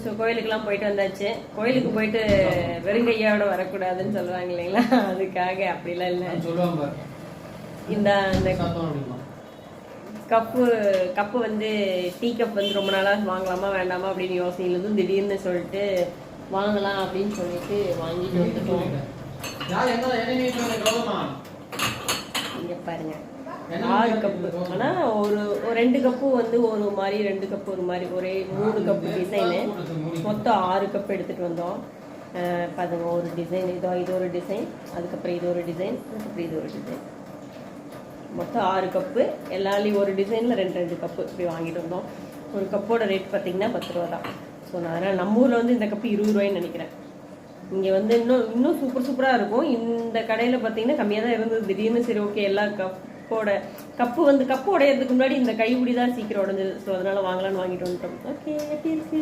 So கோயிலுக்கெல்லாம் போயிட்டு வந்தாச்சு. கோயிலுக்கு போயிட்டு வெறுங்கையோட வரக்கூடாதுன்னு சொல்லுவாங்க இல்லைங்களா, அதுக்காக அப்படிலாம் இல்லை. இந்த கப்பு வந்து டீ கப் வந்து ரொம்ப நாளாக வாங்கலாமா வேண்டாமா அப்படின்னு யோசனையிலிருந்து திடீர்னு சொல்லிட்டு வாங்கலாம் அப்படின்னு சொல்லிட்டு வாங்கிட்டு வந்துட்டோம். இங்க பாருங்க 6 கப்பு. ஆனால் ஒரு 2 கப்பு வந்து ஒரு மாதிரி, 2 கப்பு ஒரு மாதிரி, ஒரே 3 கப்பு டிசைனு. மொத்தம் 6 கப்பு எடுத்துகிட்டு வந்தோம். பாருங்க, ஒரு டிசைன் இது ஒரு டிசைன், அதுக்கப்புறம் இது ஒரு டிசைன், அதுக்கப்புறம் இது ஒரு டிசைன். மொத்தம் 6 கப்பு. எல்லாலையும் ஒரு டிசைனில் 2 கப்பு இப்படி வாங்கிட்டு வந்தோம். ஒரு கப்போட ரேட் பார்த்தீங்கன்னா 10 ரூபா தான். ஸோ நான் அதனால் நம்ம ஊரில் வந்து இந்த கப்பு 20 ரூபாய்ன்னு நினைக்கிறேன். இங்கே வந்து இன்னும் சூப்பராக இருக்கும். இந்த கடையில் பார்த்தீங்கன்னா கம்மியாக தான் இருந்தது. திடீர்னு சரி ஓகே, எல்லா கப்பு உடையிறதுக்கு முன்னாடி இந்த கைப்பிடி தான் சீக்கிரம் உடஞ்சது. ஸோ அதனால வாங்கலான்னு வாங்கிட்டு வந்துட்டோம். ஓகே, எப்படி இருக்கு?